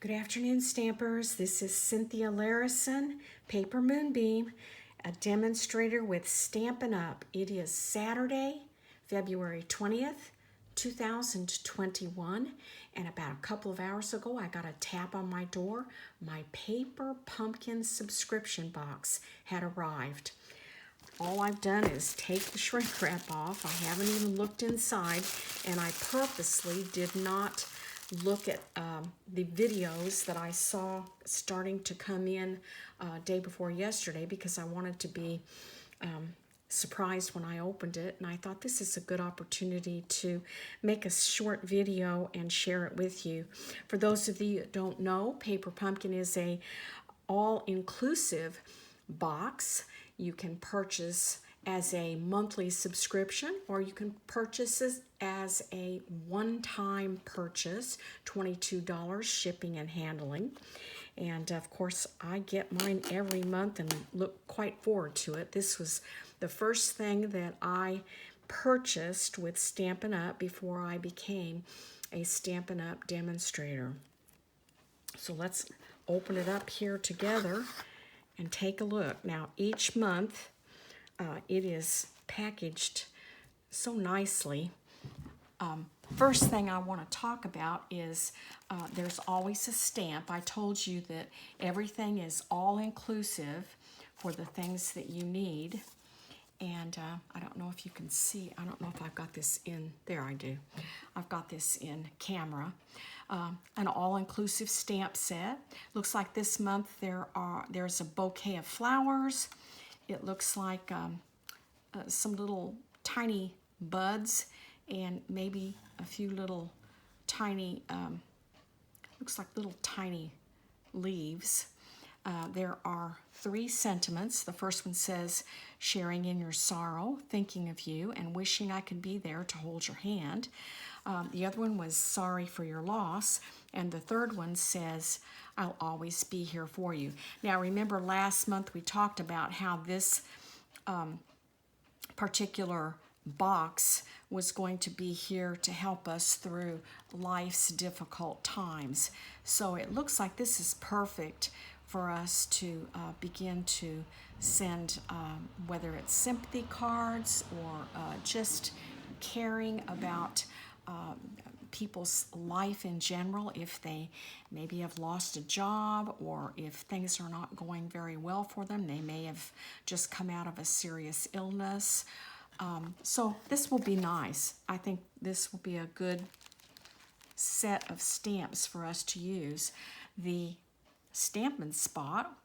Good afternoon, Stampers. This is Cynthia Larison, Paper Moonbeam, a demonstrator with Stampin' Up. It is Saturday, February 20th, 2021, and about a couple of hours ago, I got a tap on my door. My Paper Pumpkin subscription box had arrived. All I've done is take the shrink wrap off. I haven't even looked inside, and I purposely did not look at the videos that I saw starting to come in day before yesterday because I wanted to be surprised when I opened it, and I thought this is a good opportunity to make a short video and share it with you. For those of you that don't know, Paper Pumpkin is a all-inclusive box. You can purchase as a monthly subscription, or you can purchase it as a one-time purchase, $22 shipping and handling. And of course, I get mine every month and look quite forward to it. This was the first thing that I purchased with Stampin' Up! Before I became a Stampin' Up! Demonstrator. So let's open it up here together and take a look. Now, each month, it is packaged so nicely. First thing I want to talk about is there's always a stamp. I told you that everything is all-inclusive for the things that you need. And I don't know if you can see, I don't know if I've got this in, there I do. I've got this in camera. An all-inclusive stamp set. Looks like this month there's a bouquet of flowers. It looks like some little tiny buds and maybe a few little tiny, looks like little tiny leaves. There are 3 sentiments. The first one says, sharing in your sorrow, thinking of you, and wishing I could be there to hold your hand. The other one was sorry for your loss. And the third one says, I'll always be here for you. Now, remember last month we talked about how this particular box was going to be here to help us through life's difficult times. So it looks like this is perfect for us to begin to send, whether it's sympathy cards or just caring about people's life in general, if they maybe have lost a job or if things are not going very well for them. They may have just come out of a serious illness. So this will be nice. I think this will be a good set of stamps for us to use. The Stampin' Spot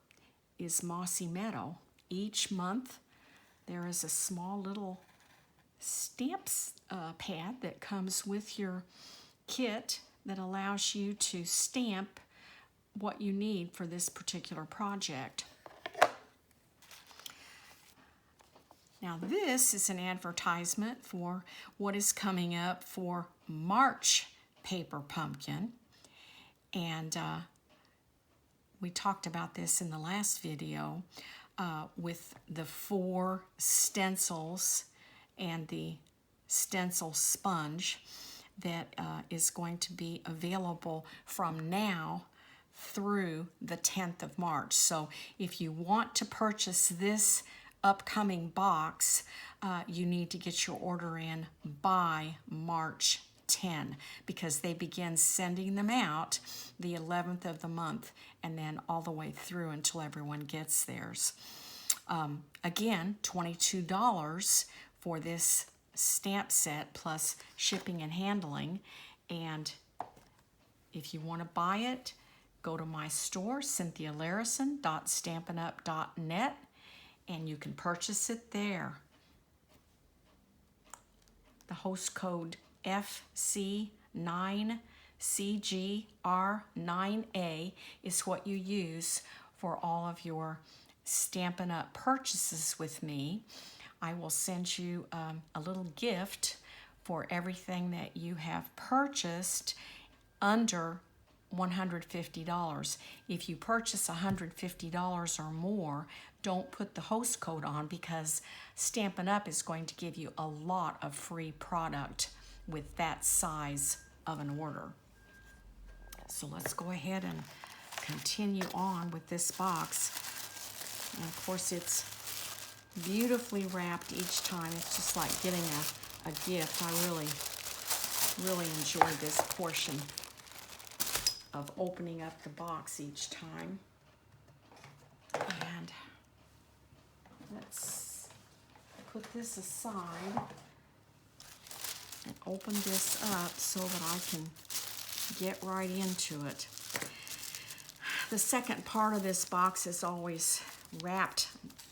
is Mossy Meadow. Each month there is a small little stamps pad that comes with your kit that allows you to stamp what you need for this particular project. Now this is an advertisement for what is coming up for March Paper Pumpkin, and we talked about this in the last video with the 4 stencils and the stencil sponge that is going to be available from now through the 10th of March. So if you want to purchase this upcoming box, you need to get your order in by March 10 because they begin sending them out the 11th of the month and then all the way through until everyone gets theirs. Again, $22 for this stamp set plus shipping and handling. And if you want to buy it, go to my store, cynthialarison.stampinup.net, and you can purchase it there. The host code FC9CGR9A is what you use for all of your Stampin' Up! Purchases with me. I will send you a little gift for everything that you have purchased under $150. If you purchase $150 or more, don't put the host code on because Stampin' Up! Is going to give you a lot of free product with that size of an order. So let's go ahead and continue on with this box. And of course it's beautifully wrapped each time. It's just like getting a gift. I really enjoy this portion of opening up the box each time. And let's put this aside and open this up so that I can get right into it. The second part of this box is always wrapped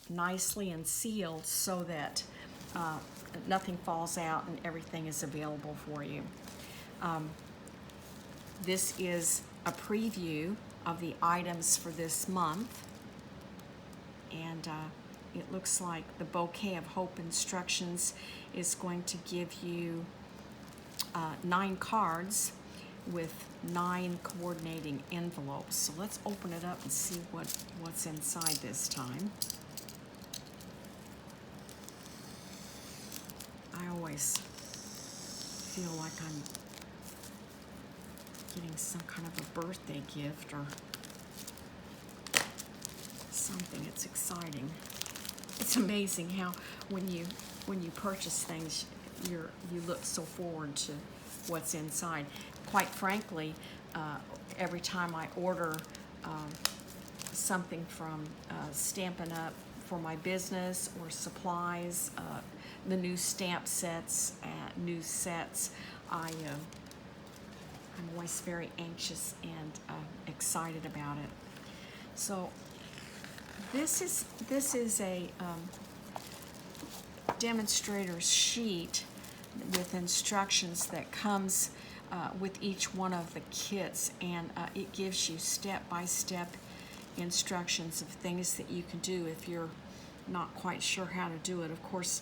nicely and sealed so that nothing falls out and everything is available for you. This is a preview of the items for this month, and it looks like the Bouquet of Hope instructions is going to give you 9 cards with 9 coordinating envelopes. So let's open it up and see what's inside this time. I always feel like I'm getting some kind of a birthday gift or something. It's exciting. It's amazing how when you purchase things, you look so forward to what's inside. Quite frankly, every time I order something from Stampin' Up! For my business or supplies, the new stamp sets, new sets, I'm always very anxious and excited about it. So this is a demonstrator's sheet with instructions that comes with each one of the kits, and it gives you step-by-step instructions of things that you can do if you're not quite sure how to do it. Of course,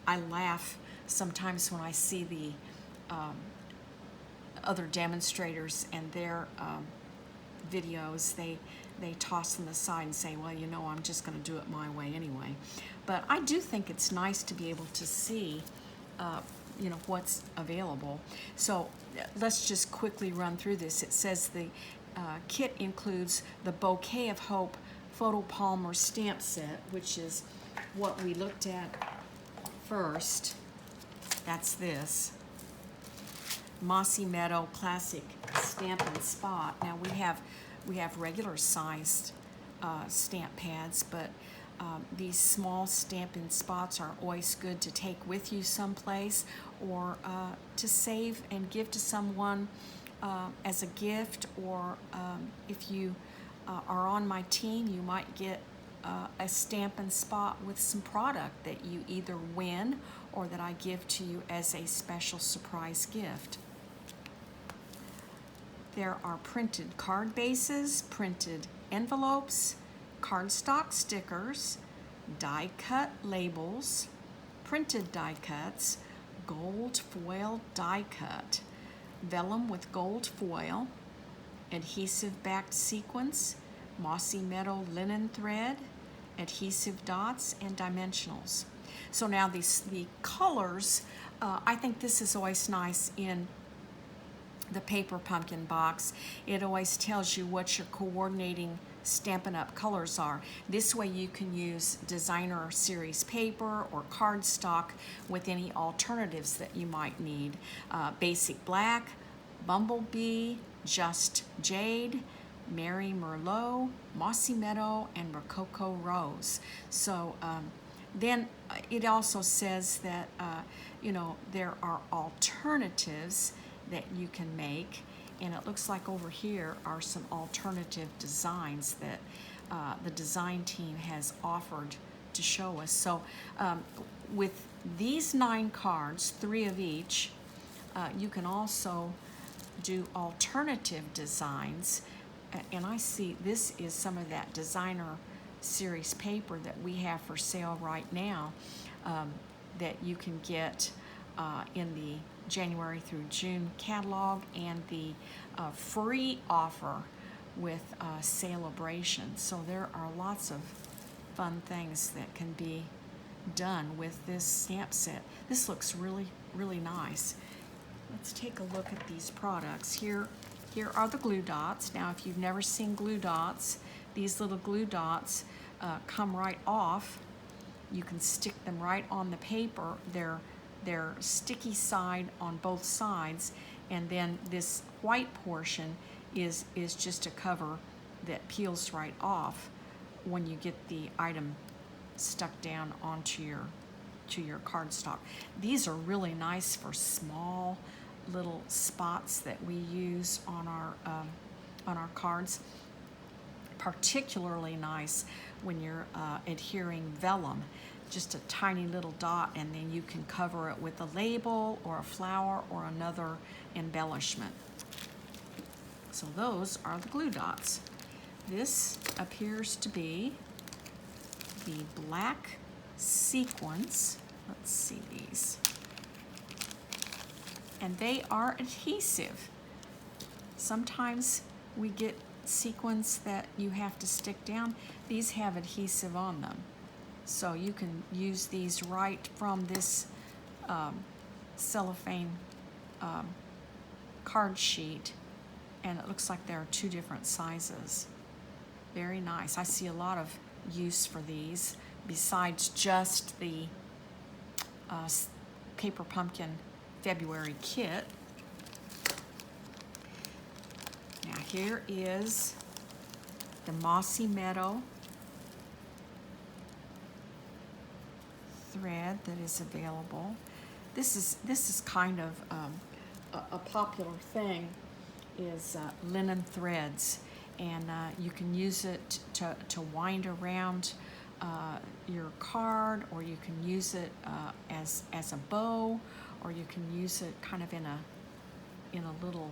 I laugh sometimes when I see the other demonstrators and their videos. They toss them aside and say, well, I'm just going to do it my way anyway. But I do think it's nice to be able to see what's available. So let's just quickly run through this. It says the kit includes the Bouquet of Hope Photopalmer stamp set, which is what we looked at first. That's this. Mossy Meadow Classic Stampin' Spot. Now we have regular sized stamp pads, but these small Stampin' Spots are always good to take with you someplace or to save and give to someone as a gift, or if you are on my team, you might get a Stampin' Spot with some product that you either win or that I give to you as a special surprise gift. There are printed card bases, printed envelopes, cardstock stickers, die cut labels, printed die cuts, gold foil die cut, vellum with gold foil, adhesive backed sequins, Mossy Meadow linen thread, adhesive dots, and dimensionals. So now the colors, I think this is always nice in the paper pumpkin box. It always tells you what your coordinating Stampin' Up! Colors are. This way you can use designer series paper or cardstock with any alternatives that you might need. Basic Black, Bumblebee, Just Jade, Mary Merlot, Mossy Meadow, and Rococo Rose. So then it also says that there are alternatives that you can make, and it looks like over here are some alternative designs that the design team has offered to show us. So with these 9 cards, 3 of each, you can also do alternative designs, and I see this is some of that designer series paper that we have for sale right now that you can get in the January through June catalog and the free offer with Celebration. So there are lots of fun things that can be done with this stamp set. This looks really, really nice. Let's take a look at these products. Here here are the glue dots. Now, if you've never seen glue dots, these little glue dots come right off. You can stick them right on the paper. They're sticky side on both sides, and then this white portion is just a cover that peels right off when you get the item stuck down onto your cardstock. These are really nice for small little spots that we use on our cards. Particularly nice when you're adhering vellum, just a tiny little dot, and then you can cover it with a label or a flower or another embellishment. So those are the glue dots. This appears to be the black sequins. Let's see these. And they are adhesive. Sometimes we get sequins that you have to stick down. These have adhesive on them. So you can use these right from this cellophane card sheet, and it looks like there are 2 different sizes. Very nice. I see a lot of use for these besides just the Paper Pumpkin February kit. Now here is the Mossy Meadow thread that is available. This is kind of a popular thing, is linen threads, and you can use it to wind around your card, or you can use it as a bow, or you can use it kind of in a little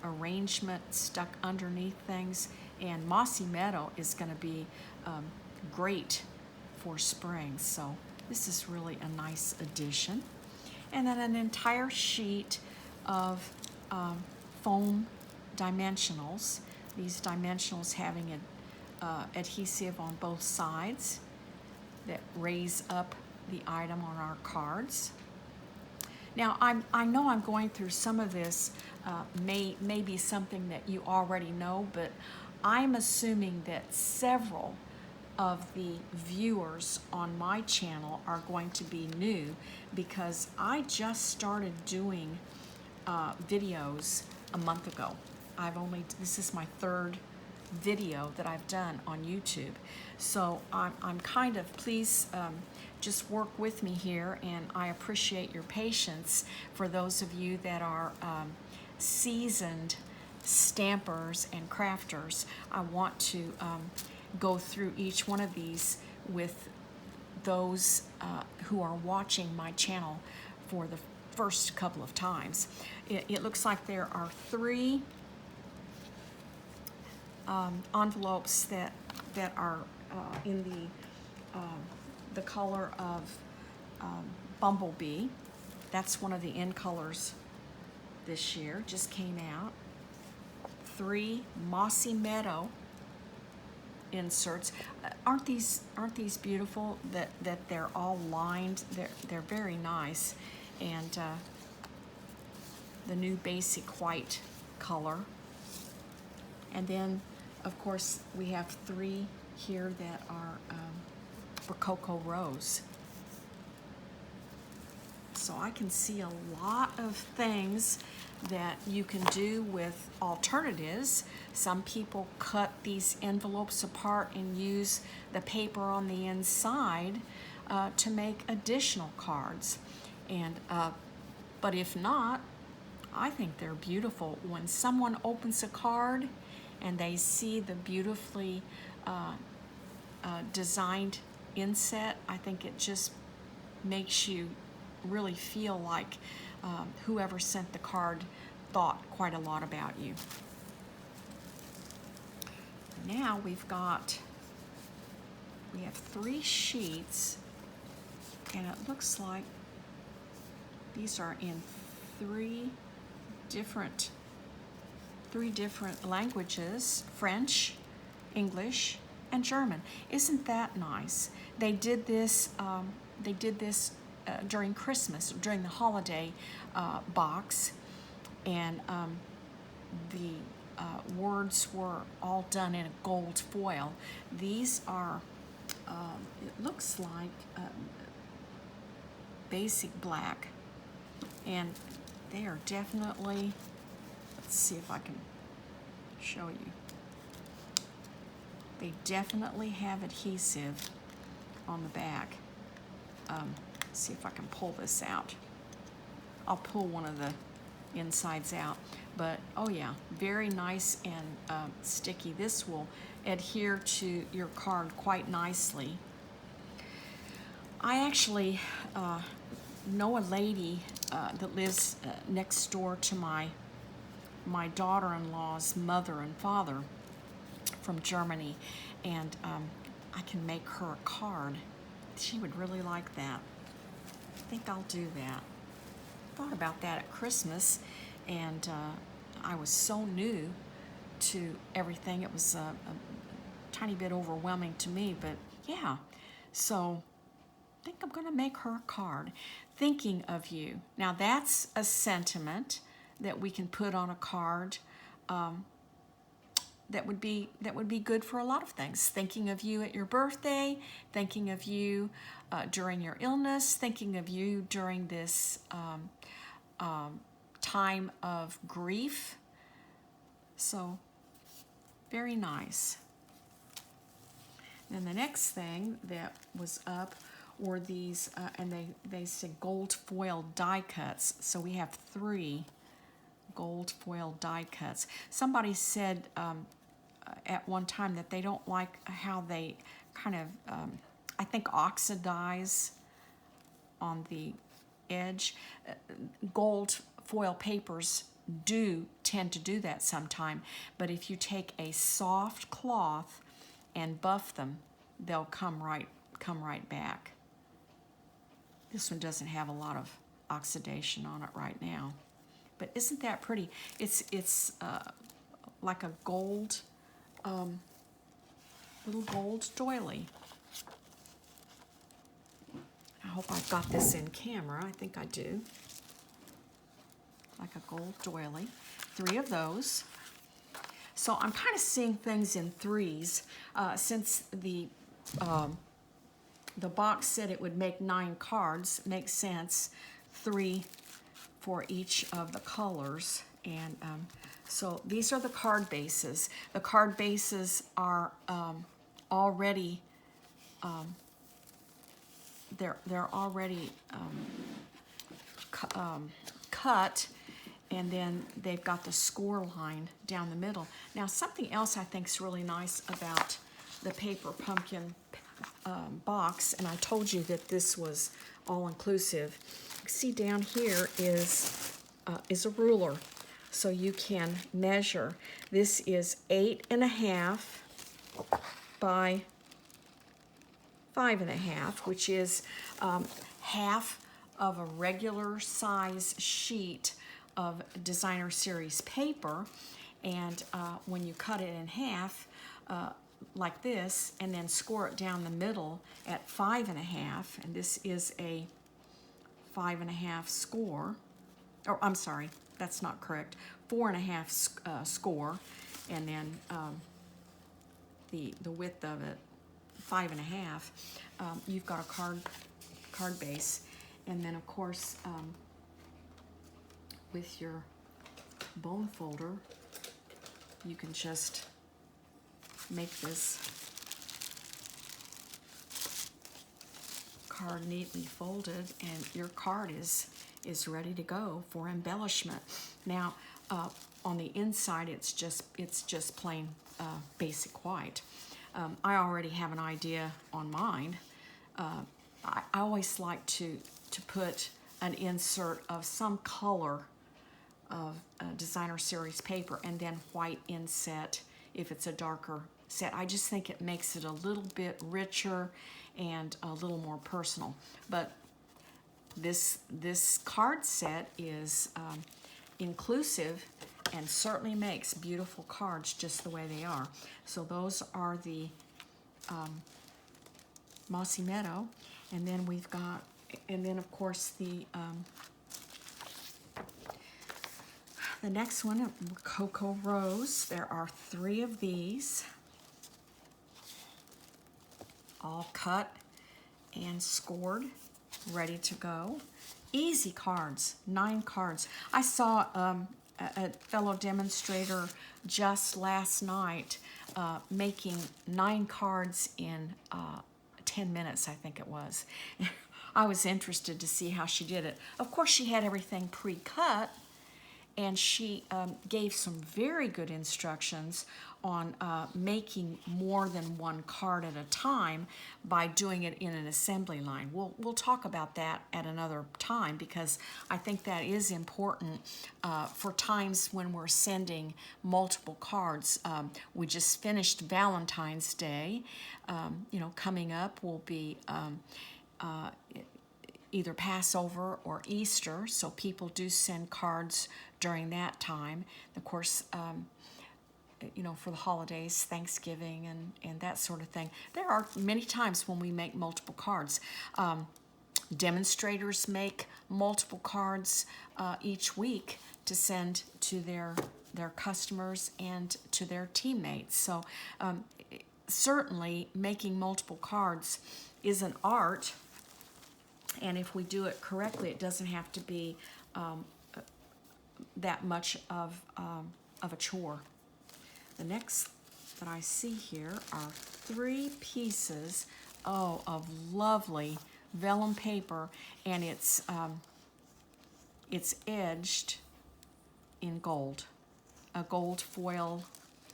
arrangement stuck underneath things. And Mossy Meadow is going to be great for spring, so this is really a nice addition. And then an entire sheet of foam dimensionals. These dimensionals having adhesive on both sides that raise up the item on our cards. Now, I know I'm going through some of this, may be something that you already know, but I'm assuming that several of the viewers on my channel are going to be new, because I just started doing videos a month ago. This is my 3rd video that I've done on YouTube. So I'm kind of, please just work with me here, and I appreciate your patience. For those of you that are seasoned stampers and crafters, I want to go through each one of these with those who are watching my channel for the first couple of times. It looks like there are 3 envelopes that are in the color of Bumblebee. That's one of the end colors this year, just came out. 3 Mossy Meadow inserts. Aren't these beautiful that they're all lined? They're very nice. And the new basic white color. And then, of course, we have 3 here that are Rococo Rose. So I can see a lot of things that you can do with alternatives. Some people cut these envelopes apart and use the paper on the inside to make additional cards. And but if not, I think they're beautiful. When someone opens a card and they see the beautifully designed inset, I think it just makes you really feel like whoever sent the card thought quite a lot about you. Now we have 3 sheets, and it looks like these are in 3 different languages: French, English, and German. Isn't that nice? They did this during Christmas, during the holiday box, and the words were all done in a gold foil. These are, it looks like basic black, and they are definitely, let's see if I can show you. They definitely have adhesive on the back. See if I can pull this out. I'll pull one of the insides out, but oh yeah, very nice and sticky. This will adhere to your card quite nicely. I actually know a lady that lives next door to my daughter-in-law's mother and father from Germany, and I can make her a card. She would really like that. I think I'll do that. Thought about that at Christmas, and I was so new to everything. It was a tiny bit overwhelming to me, but yeah. So I think I'm going to make her a card. Thinking of you. Now that's a sentiment that we can put on a card. That would be good for a lot of things. Thinking of you at your birthday, thinking of you during your illness, thinking of you during this time of grief. So very nice. Then the next thing that was up were these, and they said gold foil die cuts. So we have 3 gold foil die cuts. Somebody said at one time that they don't like how they kind of, I think, oxidize on the edge. Gold foil papers do tend to do that sometime, but if you take a soft cloth and buff them, they'll come right back. This one doesn't have a lot of oxidation on it right now, but isn't that pretty? It's like a gold, little gold doily. I hope I've got this in camera. I think I do. Like a gold doily. 3 of those. So I'm kind of seeing things in 3s. Since the box said it would make 9 cards, makes sense. 3 for each of the colors. And so these are the card bases. The card bases are already they're already cut, and then they've got the score line down the middle. Now something else I think is really nice about the Paper Pumpkin box, and I told you that this was all-inclusive. See, down here is a ruler, so you can measure. This is 8.5 by 5.5, which is half of a regular size sheet of designer series paper. And when you cut it in half, like this, and then score it down the middle at 5.5, and this is a 5.5 score, or I'm sorry, that's not correct, 4.5 score, and then the width of it 5.5. You've got a card base, and then of course with your bone folder you can just make this card neatly folded, and your card is ready to go for embellishment. Now on the inside it's just plain basic white. I already have an idea on mine. I always like to put an insert of some color of designer series paper, and then white inset if it's a darker set. I just think it makes it a little bit richer and a little more personal. But this card set is inclusive and certainly makes beautiful cards just the way they are. So those are the Mossy Meadow, and then we've got, and then of course the The next one, Cocoa Rose. There are 3 of these, all cut and scored, ready to go. Easy cards, 9 cards. I saw a fellow demonstrator just last night making 9 cards in 10 minutes, I think it was. I was interested to see how she did it. Of course, she had everything pre-cut, and she gave some very good instructions on making more than 1 card at a time by doing it in an assembly line. We'll talk about that at another time, because I think that is important for times when we're sending multiple cards. We just finished Valentine's Day. You know, coming up will be either Passover or Easter, so people do send cards during that time. Of course, you know, for the holidays, Thanksgiving and that sort of thing. There are many times when we make multiple cards. Demonstrators make multiple cards each week to send to their customers and to their teammates. So certainly making multiple cards is an art, and if we do it correctly, it doesn't have to be that much of a chore. The next that I see here are 3 pieces of lovely vellum paper, and it's edged in gold, a gold foil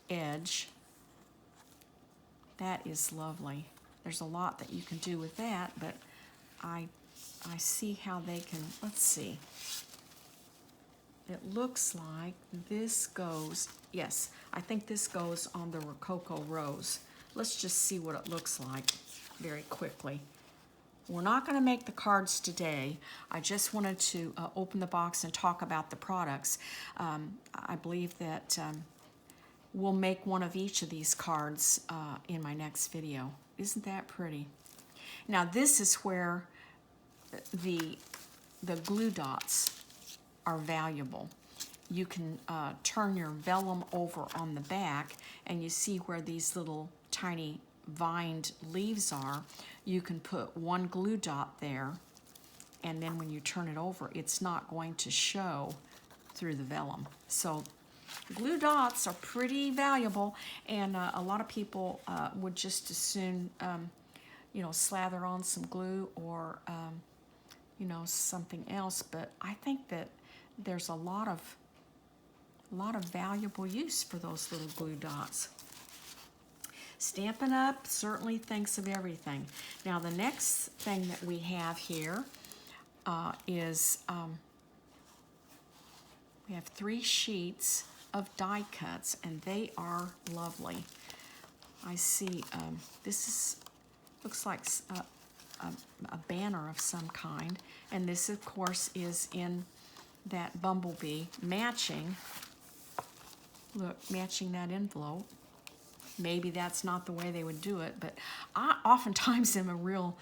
edge. That is lovely. There's a lot that you can do with that, but I see how they can, let's see. It looks like this goes, yes, I think this goes on the Rococo Rose. Let's just see what it looks like very quickly. We're not going to make the cards today. I just wanted to open the box and talk about the products. I believe that we'll make one of each of these cards in my next video. Isn't that pretty? Now this is where the glue dots are valuable. You can turn your vellum over on the back, and you see where these little tiny vined leaves are. You can put 1 glue dot there, and then when you turn it over, it's not going to show through the vellum. So glue dots are pretty valuable, and a lot of people would just as soon you know, slather on some glue or you know, something else, but I think that there's a lot of valuable use for those little glue dots. Stampin' Up! Certainly thinks of everything. Now the next thing that we have here is we have 3 sheets of die cuts, and they are lovely. I see this looks like a banner of some kind, and this of course is in that bumblebee, matching, look, matching that envelope. Maybe that's not the way they would do it, but I oftentimes am a real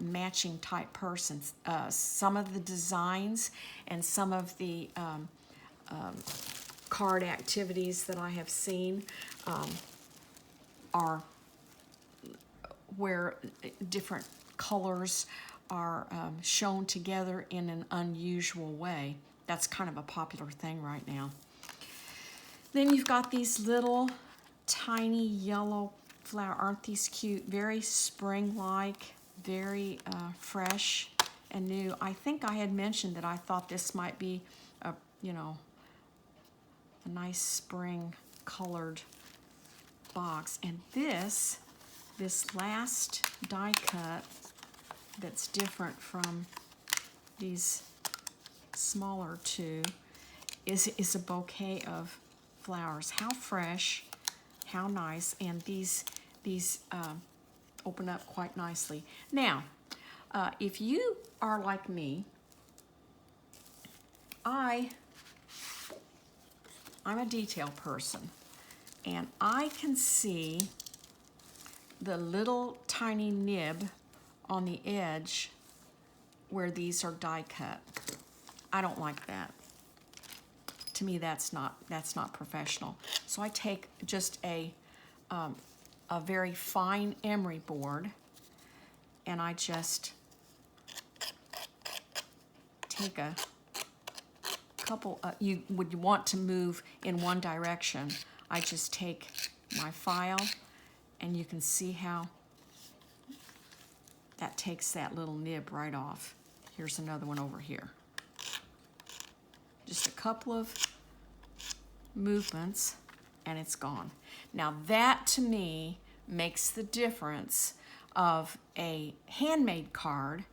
matching type person. Some of the designs and some of the card activities that I have seen are where different colors are shown together in an unusual way. That's kind of a popular thing right now. Then you've got these little tiny yellow flower. Aren't these cute? Very spring-like, very fresh and new. I think I had mentioned that I thought this might be a, you know, a nice spring colored box. And this last die cut that's different from these smaller 2 is a bouquet of flowers. How fresh, how nice, and these open up quite nicely. Now, if you are like me, I'm a detail person, and I can see the little tiny nib on the edge where these are die cut. I don't like that. To me, that's not professional. So I take just a very fine emery board, and I just take a couple. You would want to move in one direction. I just take my file, and you can see how that takes that little nib right off. Here's another one over here. Just a couple of movements and it's gone. Now that to me makes the difference of a handmade card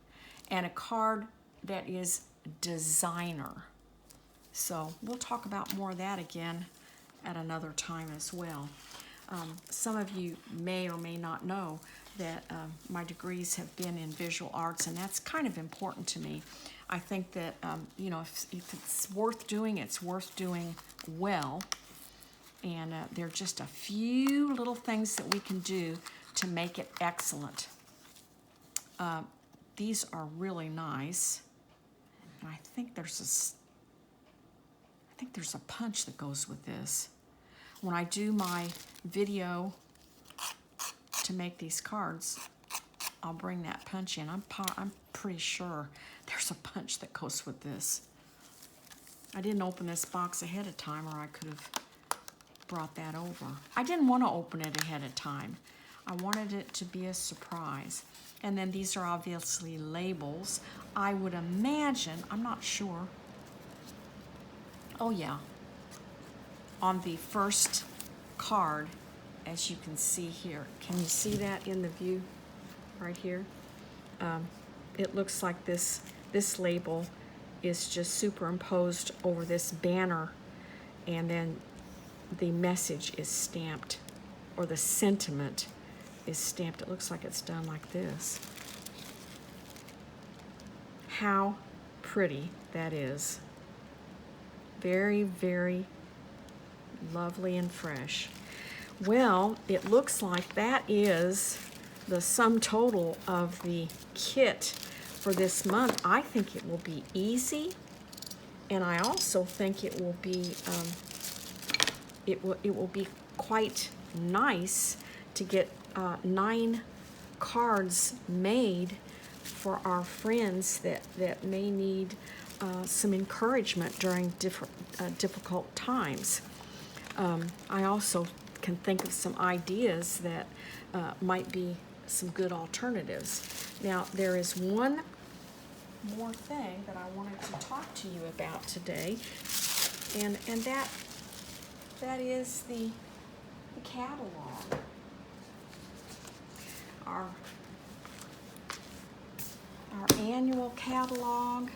and a card that is designer. So we'll talk about more of that again at another time as well. Some of you may or may not know that my degrees have been in visual arts, and that's kind of important to me. I think that, you know, if it's worth doing, it's worth doing well. And there are just a few little things that we can do to make it excellent. These are really nice. And I think there's a punch that goes with this. When I do my video to make these cards, I'll bring that punch in. I'm pretty sure there's a punch that goes with this. I didn't open this box ahead of time, or I could have brought that over. I didn't want to open it ahead of time. I wanted it to be a surprise. And then these are obviously labels. I would imagine, I'm not sure. Oh yeah. On the first card, as you can see here. Can you see that in the view right here? It looks like this label is just superimposed over this banner, and then the message is stamped, or the sentiment is stamped. It looks like it's done like this. How pretty that is. Very, very lovely and fresh. Well, it looks like that is the sum total of the kit for this month. I think it will be easy, and I also think it will be it will be quite nice to get 9 cards made for our friends that may need some encouragement during difficult times. I also can think of some ideas that might be some good alternatives. Now, there is one more thing that I wanted to talk to you about today, and that is the catalog. Our annual catalog.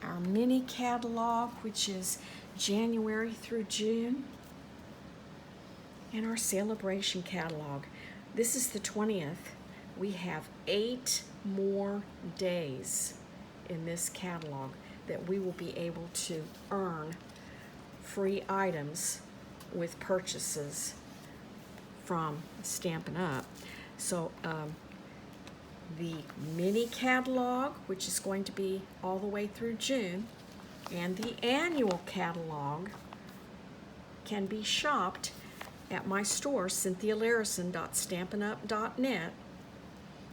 Our mini catalog, which is January through June, and our celebration catalog. This is the 20th. We have 8 more days in this catalog that we will be able to earn free items with purchases from Stampin' Up. So the mini catalog, which is going to be all the way through June, and the annual catalog can be shopped at my store, CynthiaLarison.StampinUp.net,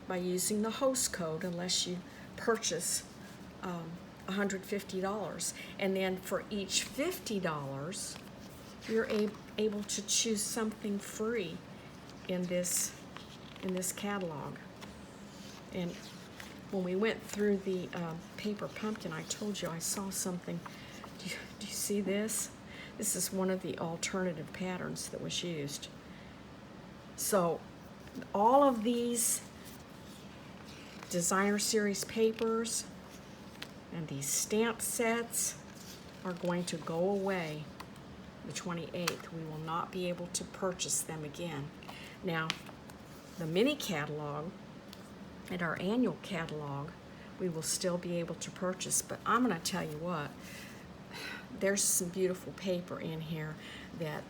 by using the host code, unless you purchase $150. And then for each $50, you're able to choose something free in this catalog. And when we went through the paper pumpkin, I told you I saw something. Do you see this? This is one of the alternative patterns that was used. So all of these designer series papers and these stamp sets are going to go away the 28th. We will not be able to purchase them again. Now, the mini catalog and our annual catalog, we will still be able to purchase, but I'm going to tell you what, there's some beautiful paper in here that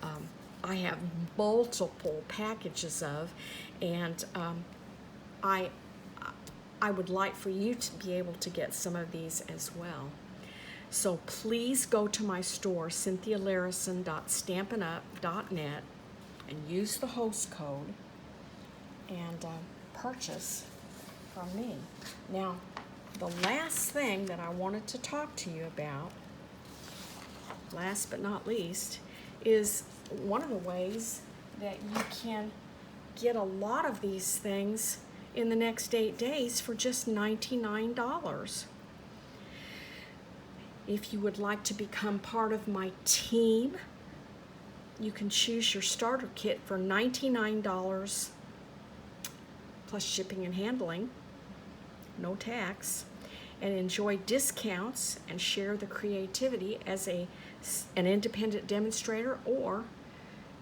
I have multiple packages of, and I I would like for you to be able to get some of these as well. So please go to my store, cynthialarison.stampinup.net, and use the host code and purchase from me. Now, the last thing that I wanted to talk to you about, last but not least, is one of the ways that you can get a lot of these things in the next 8 days for just $99. If you would like to become part of my team, you can choose your starter kit for $99 plus shipping and handling, no tax, and enjoy discounts and share the creativity as an independent demonstrator or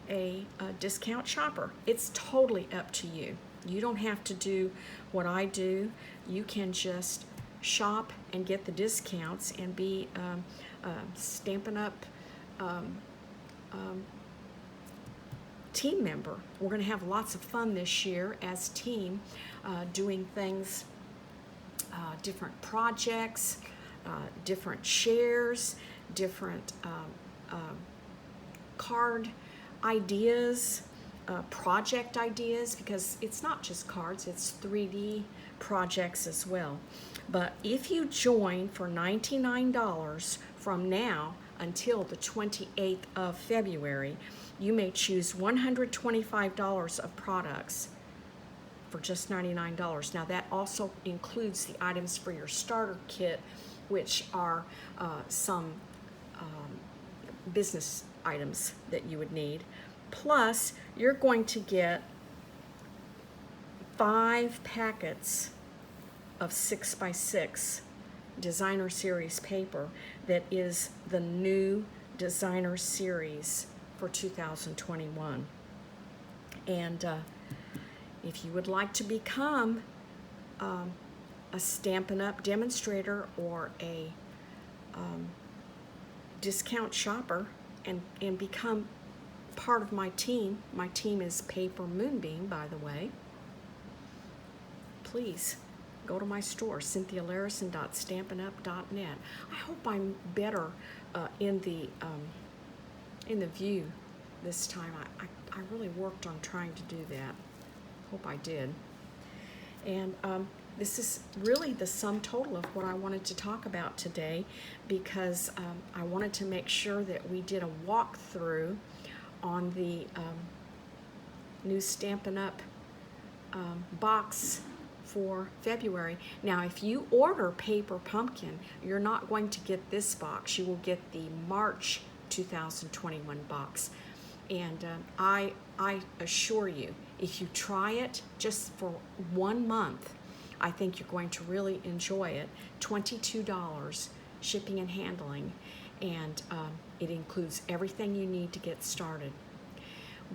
a discount shopper. It's totally up to you. You don't have to do what I do. You can just shop and get the discounts and be Stampin' Up! Team member. We're going to have lots of fun this year as team, doing things, different projects, different shares, different card ideas, project ideas, because it's not just cards, it's 3D projects as well. But if you join for $99 from now until the 28th of February, you may choose $125 of products for just $99. Now that also includes the items for your starter kit, which are some business items that you would need. Plus, you're going to get 5 packets of 6x6 designer series paper that is the new designer series for 2021. And if you would like to become a Stampin' Up! Demonstrator or a discount shopper and become part of my team is Paper Moonbeam, by the way, please go to my store, cynthialarison.stampinup.net. I hope I'm better in the view this time. I really worked on trying to do that. Hope I did. And this is really the sum total of what I wanted to talk about today, because I wanted to make sure that we did a walkthrough on the new Stampin' Up! Box for February. Now, if you order Paper Pumpkin, you're not going to get this box. You will get the March 2021 box. And I assure you, if you try it just for 1 month, I think you're going to really enjoy it. $22 shipping and handling, and it includes everything you need to get started.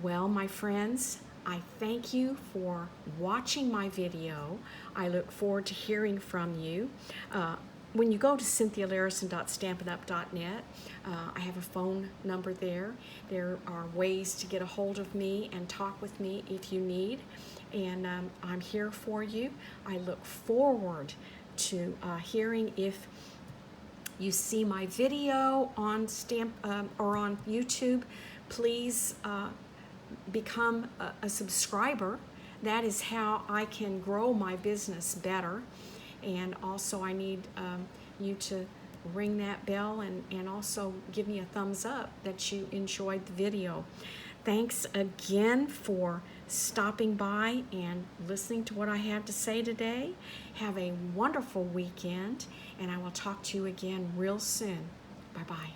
Well, my friends, I thank you for watching my video. I look forward to hearing from you. When you go to cynthialarison.stampinup.net, I have a phone number there. There are ways to get a hold of me and talk with me if you need, and I'm here for you. I look forward to hearing if you see my video on or on YouTube. Please become a subscriber. That is how I can grow my business better. And also I need you to ring that bell and also give me a thumbs up that you enjoyed the video. Thanks again for stopping by and listening to what I have to say today. Have a wonderful weekend, and I will talk to you again real soon. Bye-bye.